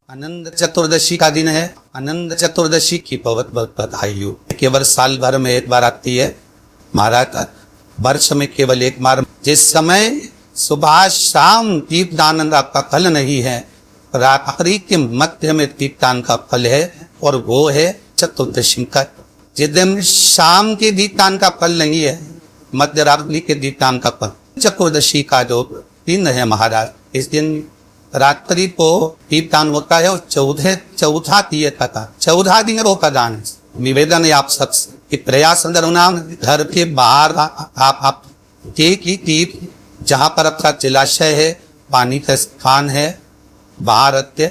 आनंद चतुर्दशी का दिन है। आनंद चतुर्दशी की बहुत बहुत बधाई हो। केवल साल भर में एक बार आती है महाराज, वर्ष में केवल एक बार। जिस समय सुबह शाम दीपदान का फल नहीं है, रात्रि के मध्य में दीपदान का फल है, और वो है चतुर्दशी का। जिस दिन शाम के दीपदान का फल नहीं है, मध्य रात्रि के दीपदान का फल, चतुर्दशी का जो दिन है महाराज, इस दिन रात्रि को दीपदान होता है। और चौथा दिए तथा 14 दिन वो का दान। निवेदन है आप सबसे कि प्रयास घर के बाहर आप दीप जहाँ पर आपका जलाशय है, पानी का स्थान है, बाहर रखते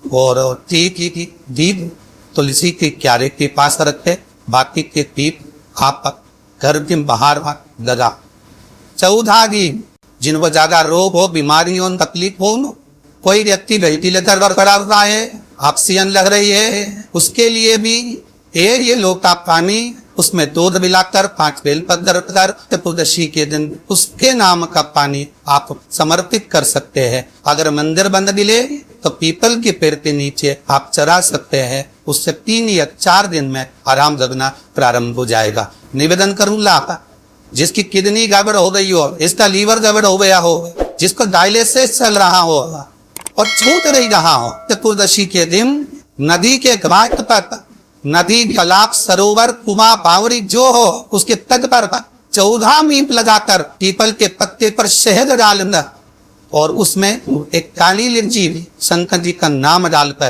और दीप तुलसी के क्यारे के पास रखते। बाकी के दीप आप घर के बाहर लगा। 14 दिन जिनको ज्यादा रोग हो, बीमारी हो, तकलीफ हो, कोई व्यक्ति वेंटिलेटर करा हुआ है, ऑक्सीजन लग रही है, उसके लिए भी ये लोटा पानी उसमें दूध मिलाकर 5 बेलपत्र कर चतुर्दशी के दिन उसके नाम का पानी आप समर्पित कर सकते हैं। अगर मंदिर बंद मिले तो पीपल के पेड़ के नीचे आप चरा सकते हैं। उससे 3 या 4 दिन में आराम लगना प्रारंभ हो जाएगा। निवेदन करूंगा, जिसकी किडनी गड़बड़ हो गई हो, इसका लीवर गड़बड़ हो गया हो, जिसको डायलिसिस चल रहा हो और छूट नहीं रहा हो, चतुर्दशी के दिन नदी के घाट पर, नदी, तालाब, सरोवर, कुआं, बावड़ी जो हो, उसके तट पर 14 मीप लगाकर पीपल के पत्ते पर शहद डालना और उसमें एक काली लिर्जी शंकर जी का नाम डालकर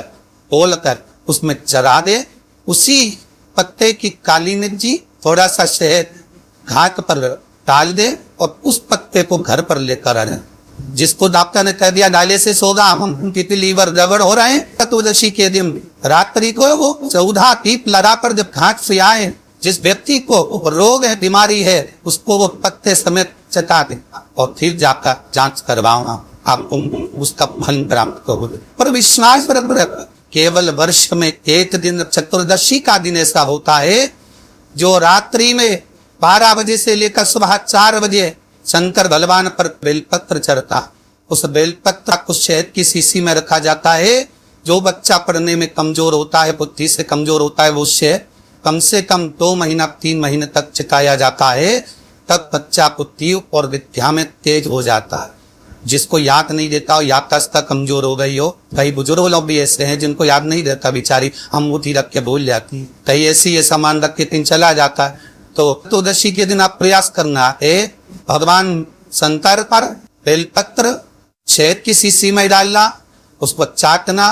बोलकर उसमें चरा दे। उसी पत्ते की काली लिर्जी थोड़ा सा शहद घाट पर डाल दे और उस पत्ते को घर पर लेकर आए। जिसको डॉक्टर ने कह दिया डायलिसिस होगा, हम लीवर गड़बड़ हो रहे हैं, चतुर्दशी के दिन रात्रि को वो 14 दीप लगाकर जब घाट से आए, जिस व्यक्ति को रोग है, बीमारी है, उसको वो पत्ते समेत चटा दे और फिर जाकर जांच करवाओ, आपको उसका फल प्राप्त हो। पर विश्वास रख, केवल वर्ष में एक दिन चतुर्दशी का दिन ऐसा होता है जो रात्रि में 12 बजे से लेकर सुबह 4 बजे शंकर भगवान पर बेलपत्र चढ़ता। उस बेलपत्र को शहद की शीशी में रखा जाता है। जो बच्चा पढ़ने में कमजोर होता है, बुद्धि से कमजोर होता है, वो शहद कम से कम 2 महीना 3 महीने तक चिकाया जाता है, तब बच्चा बुद्धि और विद्या में तेज हो जाता है। जिसको याद नहीं देता हो, याददाश्त कमजोर हो गई हो, कई बुजुर्ग लोग भी ऐसे हैं जिनको याद नहीं रहता, बेचारी अंगूठी रख के भूल जाती, कई ऐसी सामान रख के चला जाता है। तो चतुर्दशी के दिन आप प्रयास करना है, भगवान शंकर पर बेलपत्र शहद की शीशी में डालना, उसको चाटना।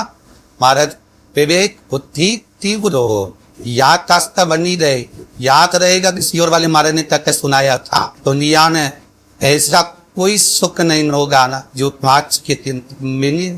महाराज विवेक बुद्धि तीव्र हो, याददाश्त बनी रहे, याद रहेगा। किसी और वाले महाराज ने तक सुनाया था, दुनिया में ऐसा कोई सुख नहीं होगा ना जो आज के दिन मिली।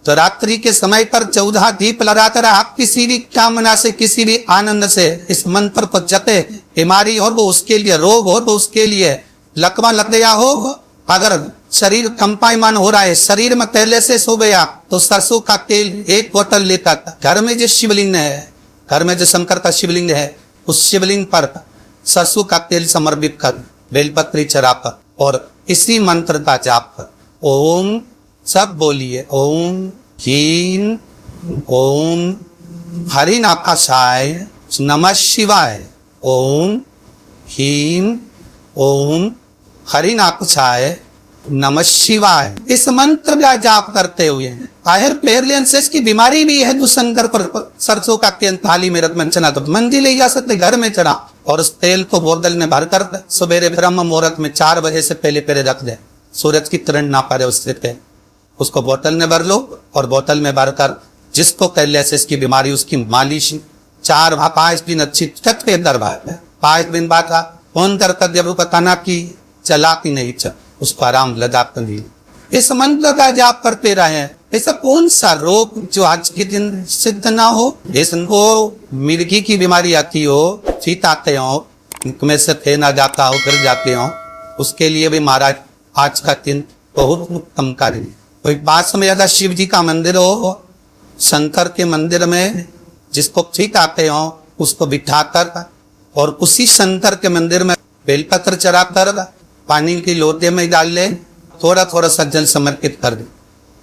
तो रात्रि के समय पर 14 दीप लगाकर आप किसी भी कामना से, किसी भी आनंद से इस मंत्र को जपे। बीमारी हो वो उसके लिए, रोग हो तो उसके लिए, लकवा लग गया हो, अगर शरीर कंपायमान हो रहा है, शरीर में पहले से सो गया, तो सरसों का तेल 1 बोतल लेकर घर में जो शिवलिंग है, घर में जो शंकर का शिवलिंग है, उस शिवलिंग पर सरसों का तेल समर्पित कर बेलपत्री चढ़ाकर और इसी मंत्र का जाप कर, ओम, सब बोलिए, ओम ह्रीं ओम हरिनाथाय नमः शिवाय, ओम ह्रीं ओम हरिनाथाय नमः शिवाय। इस मंत्र का जाप करते हुए आयर पेरलेंसेस की बीमारी भी है, जो शंकर पर सरसों का तेल थाली में रख चना तो मंदिर ले जा सकते, घर में चढ़ा और उस तेल को बोतल में भरकर सवेरे ब्रह्म मुहूर्त में 4 बजे से पहले रख दे, सूरज की किरण ना पड़े उससे पहले उसको बोतल में भर लो और बोतल में भरकर जिसको पेरलेंसेस की बीमारी, उसकी मालिश 4-5 दिन अच्छी छत पे अंदर 5 दिन बाद फोन करकर जब बताना कि चला कि नहीं चल, उसको आराम लगा कर इस मंत्र का जाप करते रहे। ऐसा कौन सा रोग जो आज के दिन सिद्ध ना हो। जिसको मिर्गी की बीमारी आती हो, चीत आते हो, में से थे ना जाता हो, गिर जाते हो, उसके लिए भी महाराज आज का दिन बहुत उत्तम कार्य। कोई पास में ज्यादा शिव जी का मंदिर हो, शंकर के मंदिर में जिसको चीत आते हो उसको बिठाकर और उसी शंकर के मंदिर में बेलपत्र चढ़ाकर पानी की लोटे में डाल ले, थोड़ा थोड़ा सा जल समर्पित कर दे,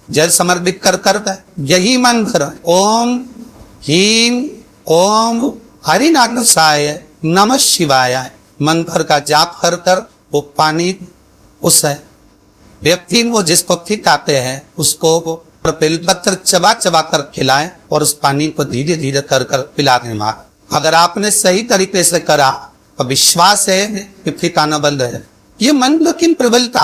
जल समर्पित कर करता है। यही मंत्र ओम ह्रीं ओम हरिनाथाय नमः शिवाय मंत्र का जाप कर कर वो पानी उस व्यक्ति को जिस पक्षी खाते हैं उसको बेलपत्र चबा चबा कर खिलाएं और उस पानी को धीरे धीरे कर कर पिलाने मार। अगर आपने सही तरीके से करा तो विश्वास है कि ठिकाना बंद है। ये मंत्र की प्रबलता।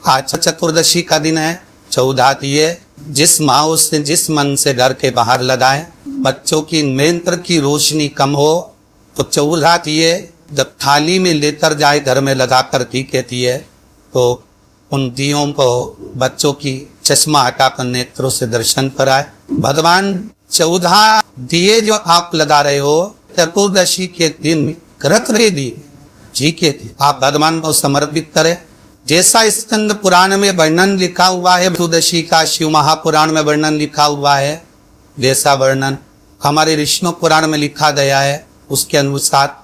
आज चतुर्दशी का दिन है। 14 दिए जिस माँ से जिस मन से घर के बाहर लगाए, बच्चों की नेत्र की रोशनी कम हो तो 14 दिए जब थाली में लेकर जाए घर में लगा कर कहती है तो उन दियों को बच्चों की चश्मा हटाकर नेत्रों से दर्शन कराए। भगवान 14 दिए जो आप लगा रहे हो चतुर्दशी के दिन व्रत रहे दिए जी के आप भगवान को समर्पित करें। जैसा स्कंद पुराण में वर्णन लिखा हुआ है, चतुर्दशी का शिव महापुराण में वर्णन लिखा हुआ है, वैसा वर्णन हमारे विष्णु पुराण में लिखा गया है। उसके अनुसार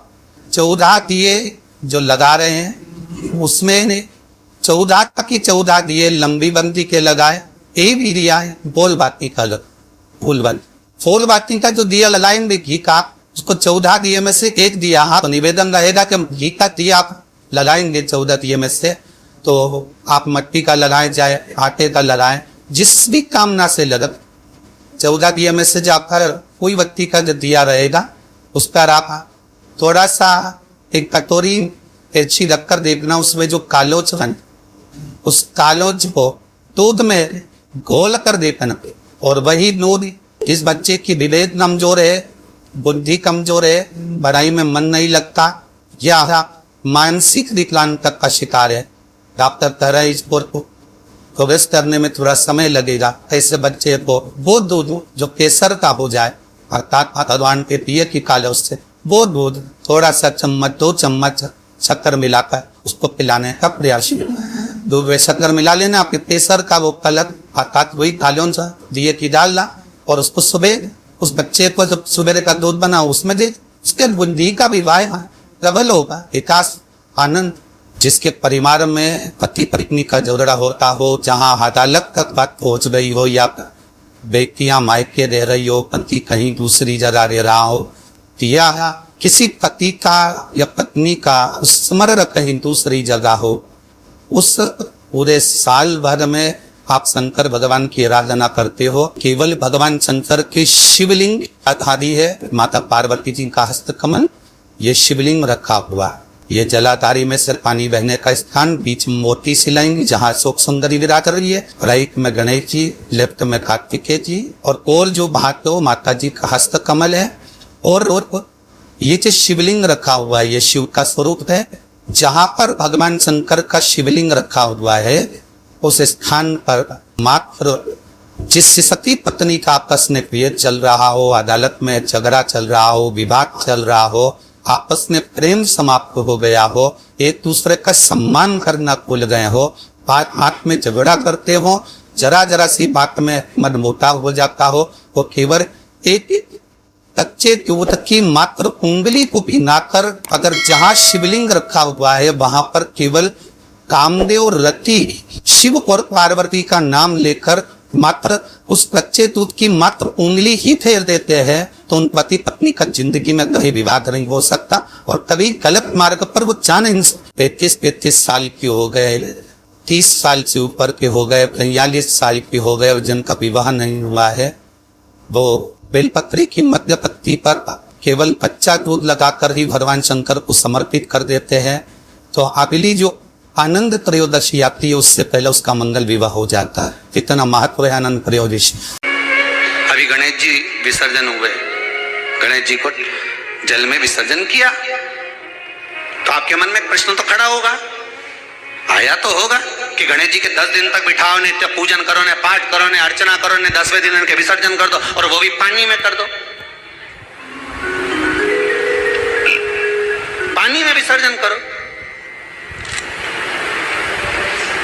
14 दिए जो लगा रहे हैं उसमें 14 की 14 दिए लंबी बंदी के लगाए। ए भी दिया है बोल बाती का फूल बाती का जो दिया लगाएंगे घी का, उसको 14 दिए में से एक दिया आप निवेदन रहेगा कि घी का दिया आप लगाएंगे 14 दिए में से, तो आप मिट्टी का लगाएं चाहे आटे का लगाएं, जिस भी कामना से लगत 14 दिए में से जो आपका कोई व्यक्ति का जो दिया रहेगा उस पर आप थोड़ा सा एक कटोरी ऐसी रखकर देखना, उसमें जो कालोच बन उस कालोच को दूध में घोल कर देखना। और वही दूध जिस बच्चे की विवेक कमजोर है, बुद्धि कमजोर है, पढ़ाई में मन नहीं लगता या मानसिक विकलांगता का शिकार है, डॉक्टर कह रहे इस को प्रोग्रेस करने में थोड़ा समय लगेगा, ऐसे बच्चे को वो दूध जो केसर का हो जाए अर्थात भगवान के प्रिय की कालोच से वो दूध थोड़ा सा चम्मच 2 चम्मच शक्कर मिलाकर उसको पिलाने का प्रयास। दूध में शक्कर मिला लेना, आपके केसर का वो कलर अर्थात वही कालों सा दिए की डालना और उसको सुबह उस बच्चे को जब सुबह का दूध बना उसमें दे, उसके बुद्धि का विवाह प्रबल होगा, विकास आनंद। जिसके परिवार में पति पत्नी का झगड़ा होता हो, जहाँ अदालत तक बात पहुंच गई हो या बेटियां मायके रह रही हो, पति कहीं दूसरी जगह रह रहा हो, या किसी पति का या पत्नी का स्मरण कहीं दूसरी जगह हो, उस पूरे साल भर में आप शंकर भगवान की आराधना करते हो। केवल भगवान शंकर के शिवलिंग आधारी है, माता पार्वती जी का हस्तकमल ये शिवलिंग रखा हुआ। ये जलाधारी में से पानी बहने का स्थान, बीच में मोती शिलाएंगे जहाँ शोक सुंदरी विराज रही है, राइट में गणेश जी, लेफ्ट में कार्तिकेय जी और कोल जो भाग माता जी का हस्तकमल है। और ये जो शिवलिंग रखा हुआ है ये शिव का स्वरूप है। जहाँ पर भगवान शंकर का शिवलिंग रखा हुआ है उस स्थान पर मात्र जिस सती पत्नी का आपस में प्रिय चल रहा हो, अदालत में झगड़ा चल रहा हो, विवाद चल रहा हो, आपस में प्रेम समाप्त हो गया हो, एक दूसरे का सम्मान करना भूल गए हो, बात में झगड़ा करते हो, जरा जरा सी बात में मनमुटाव हो जाता हो, वो केवल एक कच्चे दूध की मात्र उंगली को भिनाकर अगर जहाँ शिवलिंग रखा हुआ है वहां पर केवल कामदेव रति शिव और पार्वती का नाम लेकर मात्र उस कच्चे दूध की मात्र उंगली ही फेर देते हैं तो उन पति पत्नी का जिंदगी में कभी विवाद नहीं हो सकता और कभी गलत मार्ग पर वो जा नहीं सकते। 35 साल के हो गए, 30 साल से ऊपर के हो गए, 45 साल के हो गए और जिनका विवाह नहीं हुआ है वो बेलपत्री की मध्य पत्ती पर केवल कच्चा दूध लगाकर ही भगवान शंकर को समर्पित कर देते हैं। तो अगली जो आनंद त्रयोदशी आती है उससे पहले उसका मंगल विवाह हो जाता है। इतना महत्व है आनंद त्रयोदशी। अभी गणेश जी विसर्जन हुए, गणेश जी को जल में विसर्जन किया तो आपके मन में प्रश्न तो खड़ा होगा, आया तो होगा कि गणेश जी के 10 दिन तक बिठाओ, नित्य पूजन करो, ने पाठ करो, ने अर्चना करो, ने 10वें दिन इनके विसर्जन कर दो और वो भी पानी में कर दो। पानी में विसर्जन करो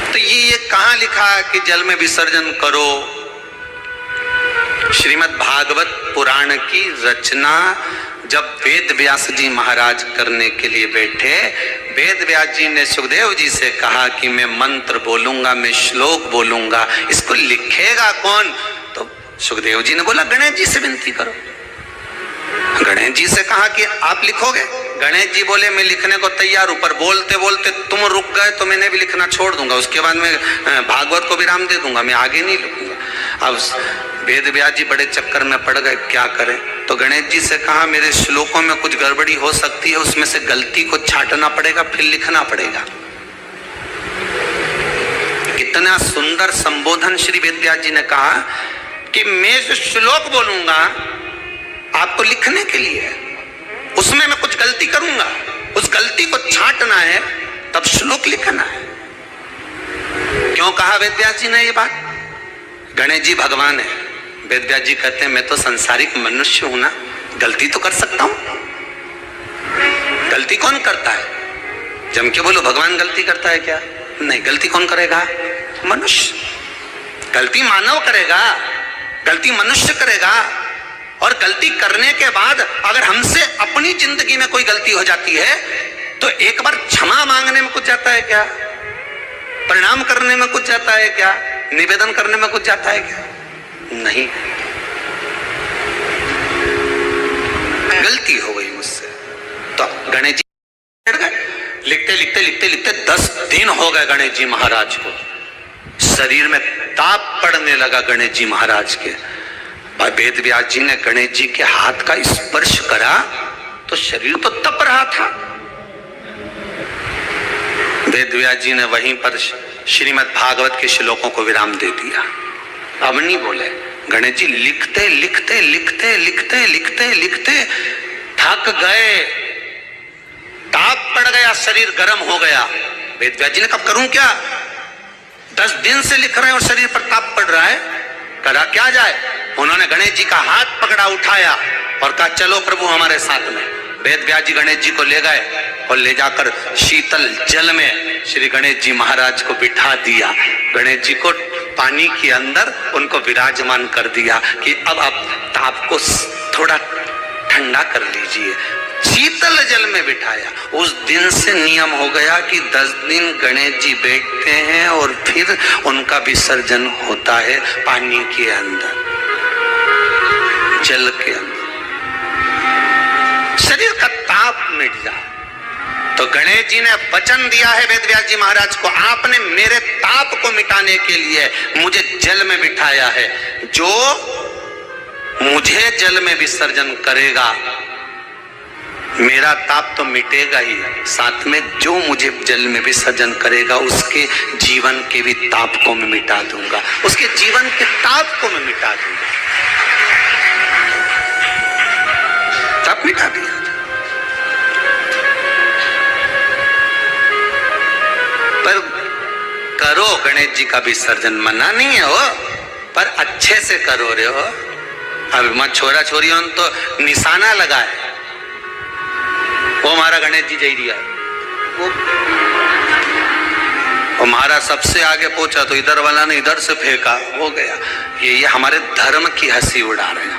तो ये कहां लिखा कि जल में विसर्जन करो? श्रीमद् भागवत पुराण की रचना जब वेद व्यास जी महाराज करने के लिए बैठे, वेद व्यास जी ने सुखदेव जी से कहा कि मैं मंत्र बोलूंगा, मैं श्लोक बोलूंगा, इसको लिखेगा कौन? तो सुखदेव जी ने बोला गणेश जी से विनती करो। गणेश जी से कहा कि आप लिखोगे? गणेश जी बोले मैं लिखने को तैयार हूं, पर बोलते बोलते तुम रुक गए तो मैंने भी लिखना छोड़ दूंगा, उसके बाद मैं भागवत को विराम दे दूंगा, मैं आगे नहीं लिखूंगा। अब वेद व्यास जी बड़े चक्कर में पड़ गए, क्या करें? तो गणेश जी से कहा मेरे श्लोकों में कुछ गड़बड़ी हो सकती है, उसमें से गलती को छांटना पड़ेगा, फिर लिखना पड़ेगा। कितना सुंदर संबोधन श्री वेद व्यास जी ने कहा कि मैं जो श्लोक बोलूंगा आपको लिखने के लिए है, उसमें मैं कुछ गलती करूंगा, उस गलती को छांटना है, तब श्लोक लिखना है। क्यों कहा वेद व्यास जी ने ये बात? गणेश जी भगवान है, वेद व्यास जी कहते हैं मैं तो संसारिक मनुष्य हूं ना, गलती तो कर सकता हूं। गलती कौन करता है? जम के बोलो भगवान गलती करता है क्या? नहीं, गलती कौन करेगा? मनुष्य। गलती मानव करेगा, गलती मनुष्य करेगा। और गलती करने के बाद अगर हमसे अपनी जिंदगी में कोई गलती हो जाती है तो एक बार क्षमा मांगने में कुछ जाता है क्या? प्रणाम करने में कुछ जाता है क्या? निवेदन करने में कुछ जाता है क्या? नहीं। गलती हो गई मुझसे, तो गणेश जी लिखते लिखते लिखते लिखते 10 दिन हो गए गणेश जी महाराज को। शरीर में ताप पड़ने लगा गणेश जी महाराज के। वेद व्यास जी ने गणेश जी के हाथ का स्पर्श करा तो शरीर तो तप रहा था। वेद व्यास जी ने वहीं पर श्रीमद् भागवत के श्लोकों को विराम दे दिया। अब नहीं बोले। गणेश जी लिखते लिखते लिखते लिखते लिखते लिखते थक गए, ताप पड़ गया, शरीर गर्म हो गया। वेद व्यास जी ने कब करूं क्या? 10 दिन से लिख रहे हैं और शरीर पर ताप पड़ रहा है, करा क्या जाए? उन्होंने गणेश जी का हाथ पकड़ा, उठाया और कहा चलो प्रभु हमारे साथ में। वेद व्यास जी गणेश जी को ले गए और ले जाकर शीतल जल में श्री गणेश जी महाराज को बिठा दिया। गणेश जी को पानी के अंदर उनको विराजमान कर दिया कि अब आप ताप को थोड़ा ठंडा कर लीजिए। शीतल जल में बिठाया। उस दिन से नियम हो गया कि 10 दिन गणेश जी बैठते हैं और फिर उनका विसर्जन होता है पानी के अंदर, जल के अंदर। शरीर का ताप मिट जाए। तो गणेश जी ने वचन दिया है वेद व्यास जी महाराज को, आपने मेरे ताप को मिटाने के लिए मुझे जल में बिठाया है। जो मुझे जल में विसर्जन करेगा मेरा ताप तो मिटेगा ही, साथ में जो मुझे जल में विसर्जन करेगा उसके जीवन के भी ताप को मैं मिटा दूंगा, उसके जीवन के ताप को मैं मिटा दूंगा। ताप मिटा दिया। पर करो गणेश जी का विसर्जन, मना नहीं है वो, पर अच्छे से करो रे हो। अब मत छोरा छोरियों तो निशाना लगाए, वो हमारा गणेश जी जय दिया, वो हमारा सबसे आगे पहुंचा तो इधर वाला ने इधर से फेंका, हो गया। ये हमारे धर्म की हंसी उड़ा रहे हैं।